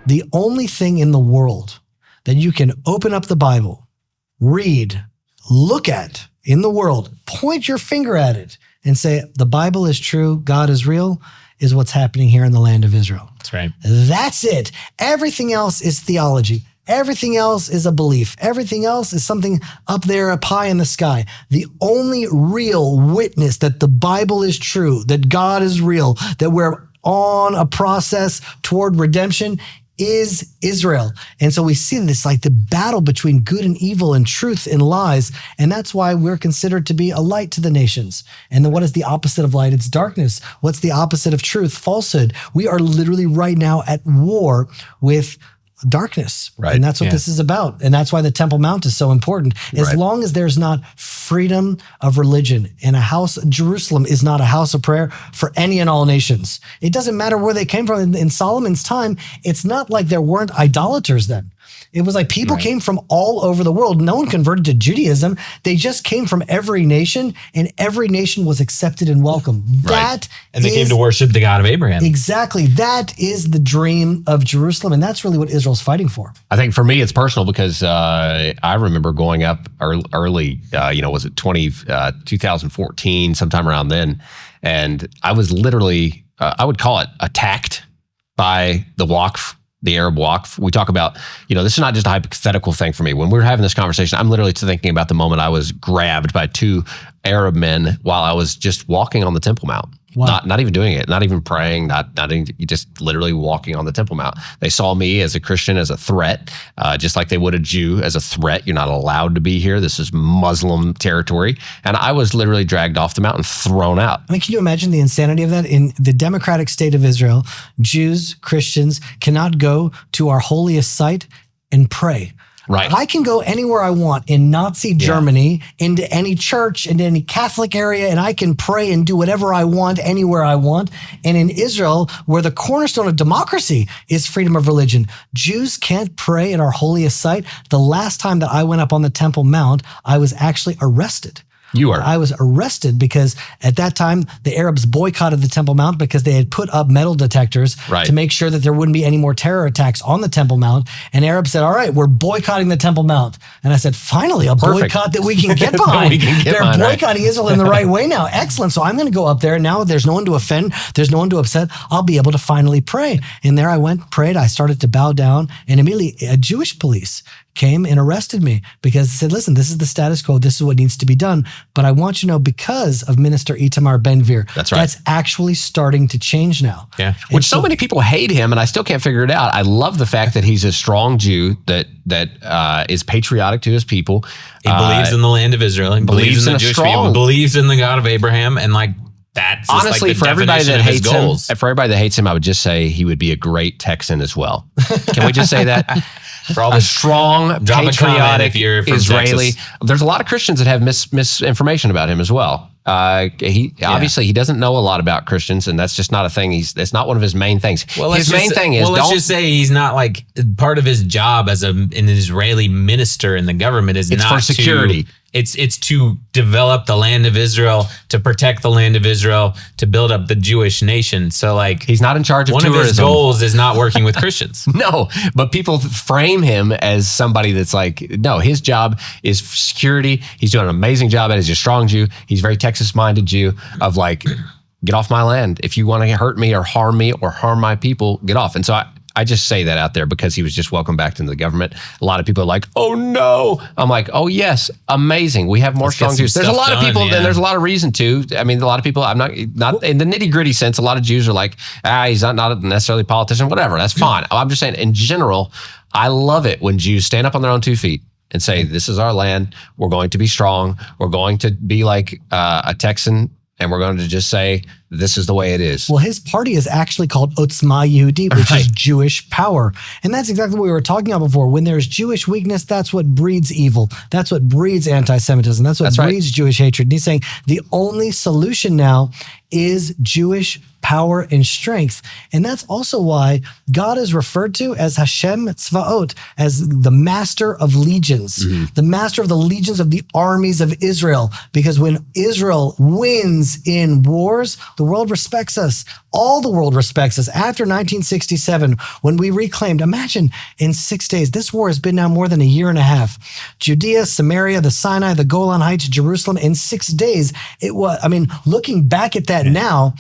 The only thing in the world that you can open up the Bible, read, look at in the world, point your finger at it and say, the Bible is true, God is real, is what's happening here in the land of Israel. That's right. That's it. Everything else is theology. Everything else is a belief. Everything else is something up there, up high in the sky. The only real witness that the Bible is true, that God is real, that we're on a process toward redemption is Israel. And so we see this like the battle between good and evil and truth and lies. And that's why we're considered to be a light to the nations. And then what is the opposite of light? It's darkness. What's the opposite of truth? Falsehood. We are literally right now at war with darkness. Right. And that's what this is about. And that's why the Temple Mount is so important. As long as there's not freedom of religion and a house, Jerusalem is not a house of prayer for any and all nations. It doesn't matter where they came from. In Solomon's time, it's not like there weren't idolaters then. It was like people came from all over the world. No one converted to Judaism. They just came from every nation, and every nation was accepted and welcomed. And they came to worship the God of Abraham. Exactly. That is the dream of Jerusalem, and that's really what Israel's fighting for. I think for me, it's personal because I remember going up early, was it 2014, sometime around then, and I was literally, I would call it attacked by the Waqf, the Arab Waqf. We talk about, this is not just a hypothetical thing for me. When we're having this conversation, I'm literally thinking about the moment I was grabbed by two Arab men while I was just walking on the Temple Mount. Wow. Not even doing it, not even praying, not even, just literally walking on the Temple Mount. They saw me as a Christian as a threat, just like they would a Jew as a threat. You're not allowed to be here. This is Muslim territory. And I was literally dragged off the mountain, thrown out. I mean, can you imagine the insanity of that? In the democratic state of Israel, Jews, Christians cannot go to our holiest site and pray. Right. I can go anywhere I want in Nazi Germany, into any church, into any Catholic area, and I can pray and do whatever I want anywhere I want. And in Israel, where the cornerstone of democracy is freedom of religion, Jews can't pray at our holiest site. The last time that I went up on the Temple Mount, I was actually arrested. You were. I was arrested because at that time, the Arabs boycotted the Temple Mount because they had put up metal detectors to make sure that there wouldn't be any more terror attacks on the Temple Mount. And Arabs said, all right, we're boycotting the Temple Mount. And I said, finally, a boycott that we can get behind. They're boycotting Israel in the right way now. Excellent. So I'm going to go up there. And now there's no one to offend. There's no one to upset. I'll be able to finally pray. And there I went, prayed. I started to bow down. And immediately a Jewish police came and arrested me because they said, listen, this is the status quo. This is what needs to be done. But I want you to know, because of Minister Itamar Ben-Gvir, that's actually starting to change now. Yeah. Which so many people hate him, and I still can't figure it out. I love the fact that he's a strong Jew that is patriotic to his people. He believes in the land of Israel. He believes in the Jewish people. Believes in the God of Abraham. And that's honestly, for everybody that hates him, I would just say he would be a great Texan as well. Can we just say that? For all the strong, patriotic Israeli. Texas. There's a lot of Christians that have misinformation about him as well. Obviously he doesn't know a lot about Christians, and that's just not a thing. It's not one of his main things. His main thing is, let's just say he's not part of his job as an Israeli minister in the government is not for security. It's to develop the land of Israel, to protect the land of Israel, to build up the Jewish nation. So he's not in charge of tourism. One of his goals is not working with Christians. No, but people frame him as somebody that's no, his job is security. He's doing an amazing job at it. He's a strong Jew. He's a very Texas-minded Jew of get off my land. If you want to hurt me or harm my people, get off. And so I just say that out there because he was just welcomed back into the government. A lot of people are like, oh no. I'm like, oh yes, amazing. We have more strong Jews. There's a lot of people, and there's a lot of reason to. I mean, a lot of people, I'm not in the nitty gritty sense, a lot of Jews are like, he's not necessarily a politician, whatever, that's fine. I'm just saying in general, I love it when Jews stand up on their own 2 feet and say, this is our land. We're going to be strong. We're going to be like a Texan, and we're going to just say, this is the way it is. Well, his party is actually called Otzma Yehudit, which is Jewish power. And that's exactly what we were talking about before. When there's Jewish weakness, that's what breeds evil. That's what breeds anti-Semitism. That's what breeds Jewish hatred. And he's saying the only solution now is Jewish power and strength. And that's also why God is referred to as Hashem Tzvaot, as the master of legions, the master of the legions of the armies of Israel. Because when Israel wins in wars, The world respects us. All the world respects us. After 1967, when we reclaimed, imagine in 6 days, this war has been now more than a year and a half. Judea, Samaria, the Sinai, the Golan Heights, Jerusalem, in 6 days. It was, looking back at that now,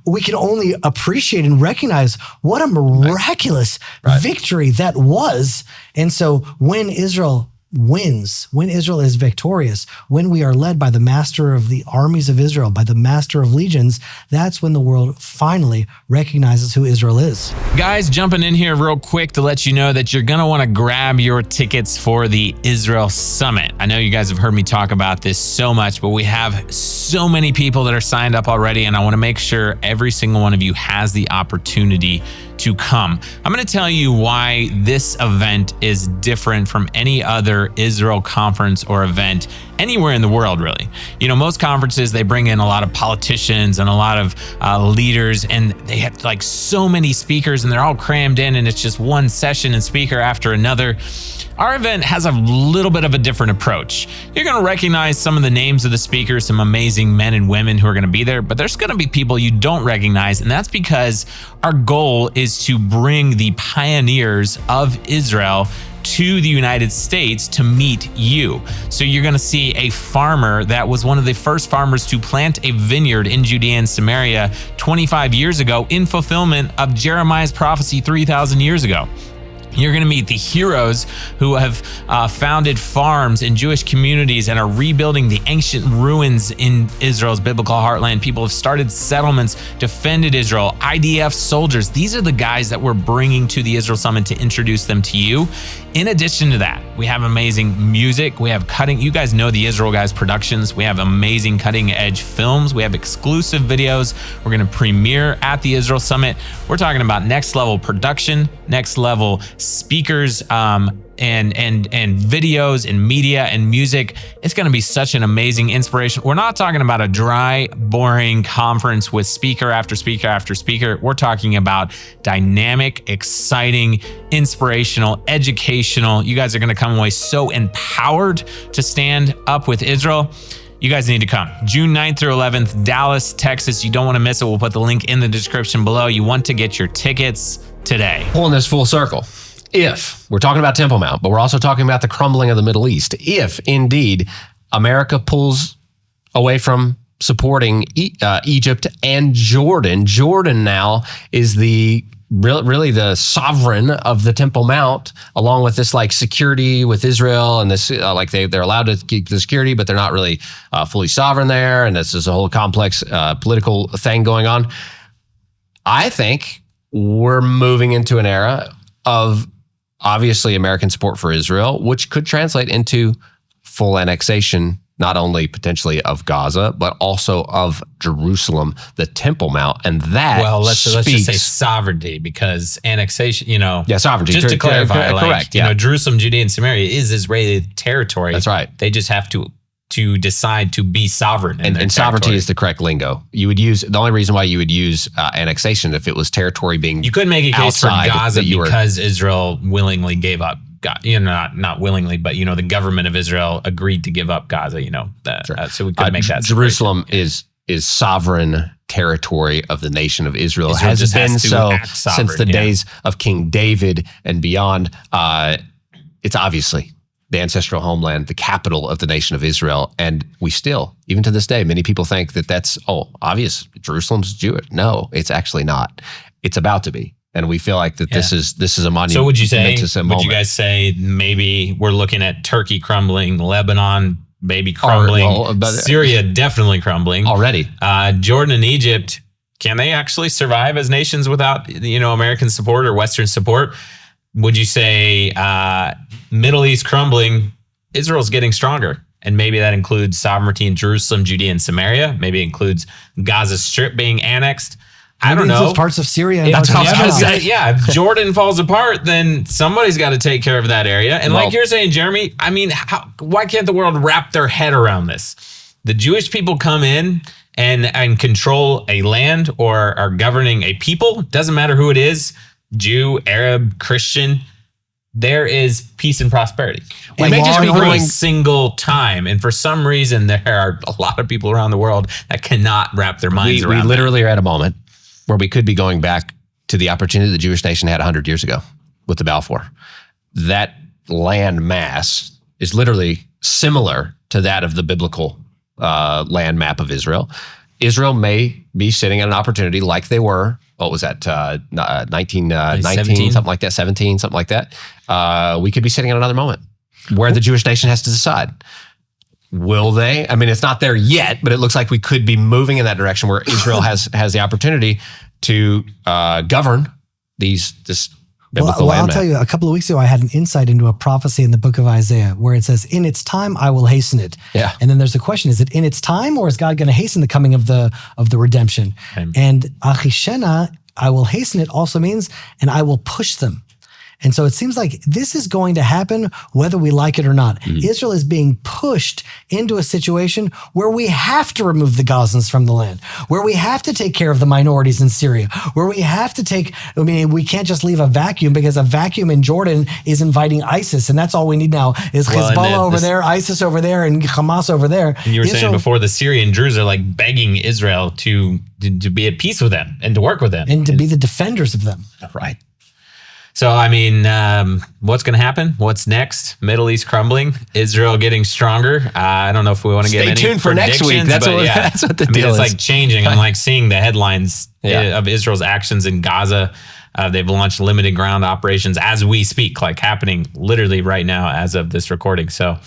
we can only appreciate and recognize what a miraculous victory that was. And so when Israel wins, when Israel is victorious, when we are led by the master of the armies of Israel, by the master of legions, that's when the world finally recognizes who Israel is. Guys, jumping in here real quick to let you know that you're going to want to grab your tickets for the Israel Summit. I know you guys have heard me talk about this so much, but we have so many people that are signed up already, and I want to make sure every single one of you has the opportunity to come. I'm going to tell you why this event is different from any other Israel conference or event anywhere in the world, really. You know, most conferences, they bring in a lot of politicians and a lot of leaders, and they have like so many speakers, and they're all crammed in, and it's just one session and speaker after another. Our event has a little bit of a different approach. You're going to recognize some of the names of the speakers, some amazing men and women who are going to be there, but there's going to be people you don't recognize, and that's because our goal is to bring the pioneers of Israel to the United States to meet you. So you're going to see a farmer that was one of the first farmers to plant a vineyard in Judea and Samaria 25 years ago in fulfillment of Jeremiah's prophecy 3,000 years ago. You're going to meet the heroes who have founded farms in Jewish communities and are rebuilding the ancient ruins in Israel's biblical heartland. People have started settlements, defended Israel, IDF soldiers. These are the guys that we're bringing to the Israel Summit to introduce them to you. In addition to that, we have amazing music. We have you guys know the Israel Guys Productions. We have amazing cutting edge films. We have exclusive videos. We're going to premiere at the Israel Summit. We're talking about next level production, next level speakers, and videos and media and music. It's going to be such an amazing inspiration. We're not talking about a dry, boring conference with speaker after speaker after speaker. We're talking about dynamic, exciting, inspirational, educational. You guys are going to come away so empowered to stand up with Israel. You guys need to come. June 9th through 11th, Dallas, Texas. You don't want to miss it. We'll put the link in the description below. You want to get your tickets today. Pulling this full circle. If we're talking about Temple Mount, but we're also talking about the crumbling of the Middle East, if indeed America pulls away from supporting Egypt and Jordan, Jordan now is really the sovereign of the Temple Mount, along with this like security with Israel, and this like they're allowed to keep the security, but they're not really fully sovereign there, and this is a whole complex political thing going on. I think we're moving into an era of obviously American support for Israel, which could translate into full annexation, not only potentially of Gaza, but also of Jerusalem, the Temple Mount. And that let's just say sovereignty, because annexation, sovereignty. Just to clarify, correct. Jerusalem, Judea, and Samaria is Israeli territory. That's right. They just have to decide to be sovereign. And sovereignty is the correct lingo. You would use, the only reason why you would use annexation if it was territory being You could make a case for Gaza because Israel willingly gave up, not willingly, but the government of Israel agreed to give up Gaza, Sure. So we could make that. Jerusalem is sovereign territory of the nation of Israel. Has been so since the days of King David and beyond. It's obviously the ancestral homeland, the capital of the nation of Israel. And we still, even to this day, many people think that that's, obvious, Jerusalem's Jewish. No, it's actually not. It's about to be. And we feel like that this is a monument. So would you guys say maybe we're looking at Turkey crumbling, Lebanon maybe crumbling, Syria definitely crumbling. Already. Jordan and Egypt, can they actually survive as nations without, American support or Western support? Would you say Middle East crumbling, Israel's getting stronger? And maybe that includes sovereignty in Jerusalem, Judea, and Samaria. Maybe it includes Gaza Strip being annexed. I don't know. Parts of Syria. And if Jordan falls apart, then somebody's got to take care of that area. And like you're saying, Jeremy, why can't the world wrap their head around this? The Jewish people come in and control a land or are governing a people. Doesn't matter who it is. Jew, Arab, Christian, there is peace and prosperity. It Like may just be for a going- single time. And for some reason, there are a lot of people around the world that cannot wrap their minds We around that. literally are at a moment where we could be going back to the opportunity the Jewish nation had 100 years ago with the Balfour. That land mass is literally similar to that of the biblical land map of Israel. Israel may be sitting at an opportunity like they were. What was that? 19, 19, something like that, 17, something like that. We could be sitting at another moment where the Jewish nation has to decide. Will they? I mean, it's not there yet, but it looks like we could be moving in that direction where Israel has the opportunity to govern this biblical land I'll map. tell you, a couple of weeks ago, I had an insight into a prophecy in the book of Isaiah where it says, in its time, I will hasten it. Yeah. And then there's a question, is it in its time or is God going to hasten the coming of the redemption? Okay. And achishena, I will hasten it also means, and I will push them. And so it seems like this is going to happen whether we like it or not. Israel is being pushed into a situation where we have to remove the Gazans from the land, where we have to take care of the minorities in Syria, where we have to we can't just leave a vacuum because a vacuum in Jordan is inviting ISIS. And that's all we need now is Hezbollah over there, ISIS over there, and Hamas over there. And you were saying before, the Syrian Druze are like begging Israel to be at peace with them and to work with them. And to be the defenders of them. Right. So, I mean, what's going to happen? What's next? Middle East crumbling, Israel getting stronger. I don't know if we want to get any tuned for next week. predictions, That's what the I mean, deal it's is. like changing. I'm like seeing the headlines Yeah. of Israel's actions in Gaza. They've launched limited ground operations as we speak, like happening literally right now as of this recording. So,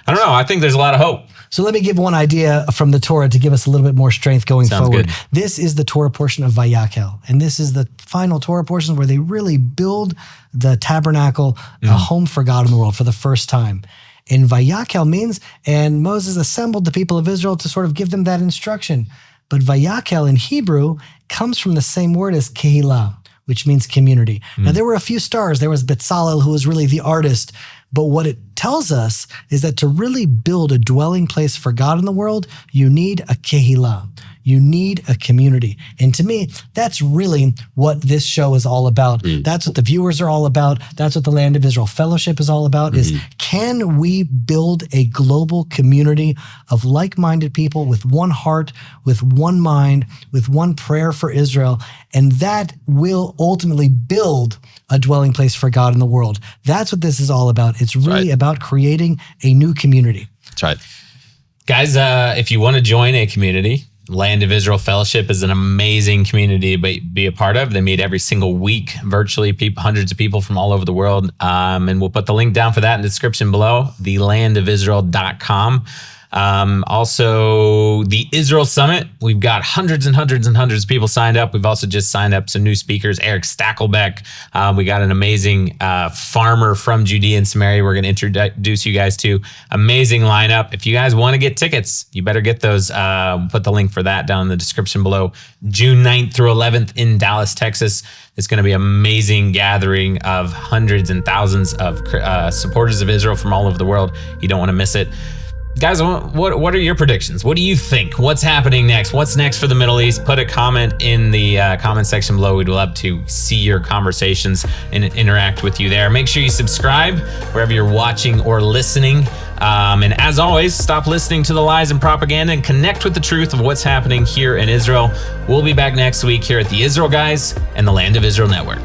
I don't know. I think there's a lot of hope. So let me give one idea from the Torah to give us a little bit more strength going Sounds forward. good. This is the Torah portion of Vayakel. And this is the final Torah portion where they really build the tabernacle, a home for God in the world for the first time. And Vayakel means, and Moses assembled the people of Israel to sort of give them that instruction. But Vayakel in Hebrew comes from the same word as Kehillah, which means community. Now, there were a few stars. There was Bezalel, who was really the artist. But what it tells us is that to really build a dwelling place for God in the world, you need a kehillah. You need a community. And to me, that's really what this show is all about. That's what the viewers are all about. That's what the Land of Israel Fellowship is all about, is can we build a global community of like-minded people with one heart, with one mind, with one prayer for Israel, and that will ultimately build a dwelling place for God in the world. That's what this is all about. It's really about creating a new community. That's right. Guys, if you want to join a community, Land of Israel Fellowship is an amazing community to be a part of. They meet every single week virtually, hundreds of people from all over the world. And we'll put the link down for that in the description below, thelandofisrael.com. Also, the Israel Summit. We've got hundreds and hundreds and hundreds of people signed up. We've also just signed up some new speakers, Eric Stackelbeck. We got an amazing farmer from Judea and Samaria we're going to introduce you guys to. Amazing lineup. If you guys want to get tickets, you better get those. Put the link for that down in the description below. June 9th through 11th in Dallas, Texas. It's going to be an amazing gathering of hundreds and thousands of supporters of Israel from all over the world. You don't want to miss it. Guys, what are your predictions? What do you think? What's happening next? What's next for the Middle East? Put a comment in the comment section below. We'd love to see your conversations and interact with you there. Make sure you subscribe wherever you're watching or listening. And as always, stop listening to the lies and propaganda and connect with the truth of what's happening here in Israel. We'll be back next week here at the Israel Guys and the Land of Israel Network.